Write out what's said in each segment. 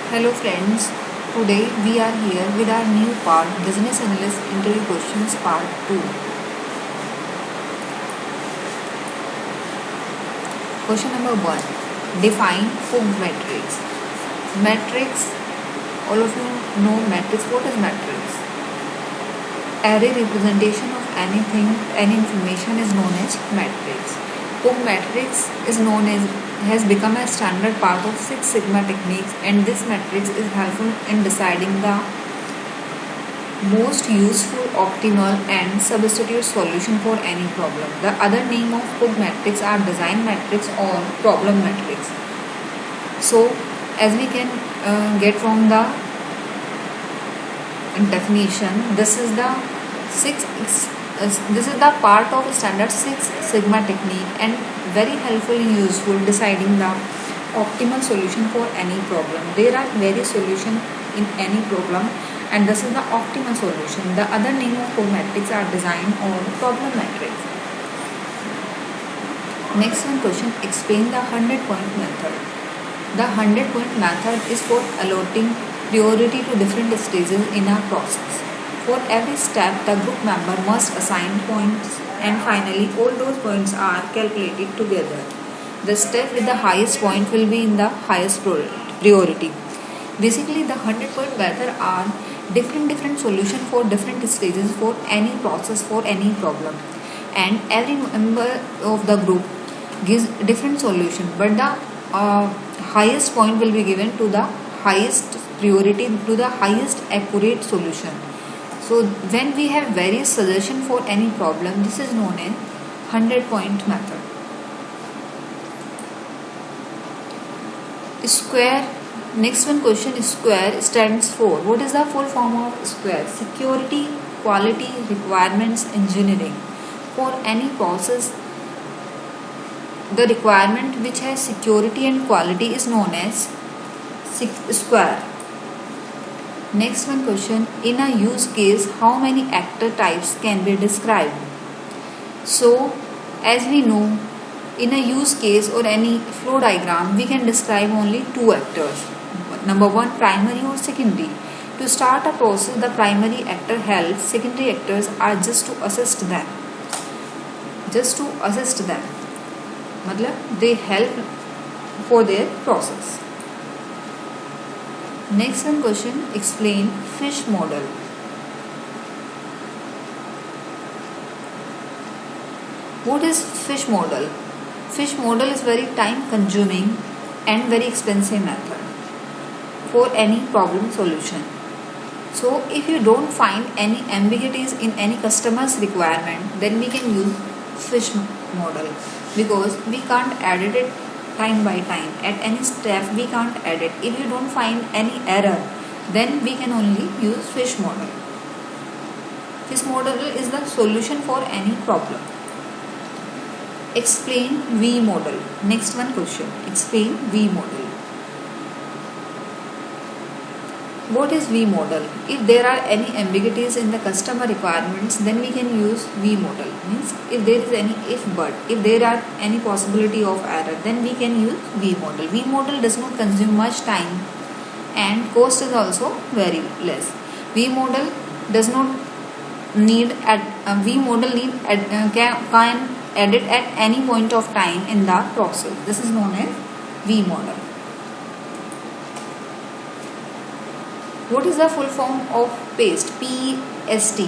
Hello friends, today we are here with our new part Business Analyst Interview Questions Part 2. Question number 1. Define Pug matrix. Matrix, all of you know matrix. What is matrix? Array representation of anything, any information is known as matrix. Pug matrix is known as has become a standard part of Six Sigma techniques, and this matrix is helpful in deciding the most useful, optimal, and substitute solution for any problem. The other name of Pug matrix are design matrix or problem matrix. So, as we can get from the definition, this is the part of standard Six Sigma technique and very helpful and useful deciding the optimal solution for any problem. There are various solutions in any problem, and this is the optimal solution. The other name of Pug matrix are design or problem matrix. Next one question, explain the 100-point method. The 100-point method is for allotting priority to different stages in a process. For every step, the group member must assign points, and finally all those points are calculated together. The step with the highest point will be in the highest priority. Basically, the 100-point method are different solution for different stages for any process, for any problem, and every member of the group gives different solution, but the highest point will be given to the highest priority, to the highest accurate solution. So when we have various suggestions for any problem, this is known as 100-point method. Square. Next one question is square stands for. What is the full form of square? Security, quality, requirements, engineering. For any process, the requirement which has security and quality is known as square. Next one question, in a use case, how many actor types can be described? So, as we know, in a use case or any flow diagram, we can describe only two actors. Number one, primary or secondary. To start a process, the primary actor helps, secondary actors are just to assist them. Matlab, they help for their process. Next one question, explain fish model. What is fish model? Fish model is very time consuming and very expensive method for any problem solution. So if you don't find any ambiguities in any customer's requirement, then we can use fish model, because we can't edit it time by time. At any step we can't edit. If you don't find any error, then we can only use fish model. Fish model is the solution for any problem. Explain V model. Next one question, explain V model. What is V model? If there are any ambiguities in the customer requirements, then we can use V model. Means if there is any if there are any possibility of error, then we can use V model. V model does not consume much time and cost is also very less. V model does not need can edit at any point of time in the process. This is known as V model. What is the full form of PASTE? PEST.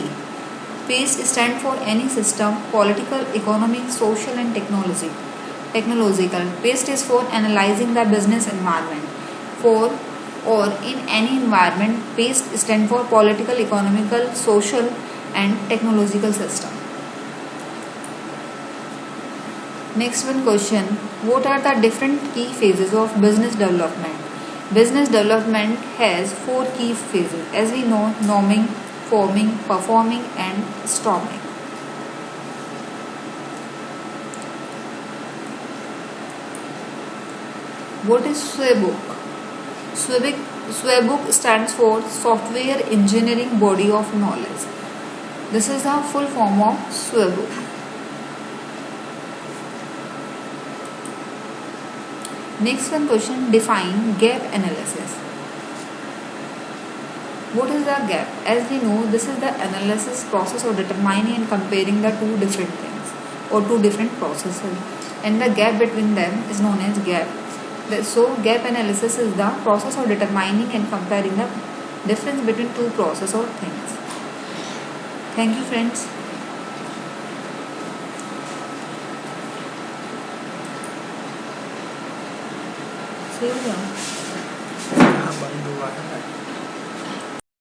PASTE stands for any system, political, economic, social and technological. PASTE is for analyzing the business environment. For or in any environment, PASTE stands for political, economical, social and technological system. Next one question, what are the different key phases of business development? Business development has 4 key phases, as we know: norming, forming, performing and storming. What is SWABOK? SWABOK stands for Software Engineering Body of Knowledge. This is the full form of SWABOK. Next one question, define gap analysis. What is the gap? As we know, this is the analysis process of determining and comparing the two different things or two different processes, and the gap between them is known as gap. So, gap analysis is the process of determining and comparing the difference between two processes or things. Thank you, friends. See you.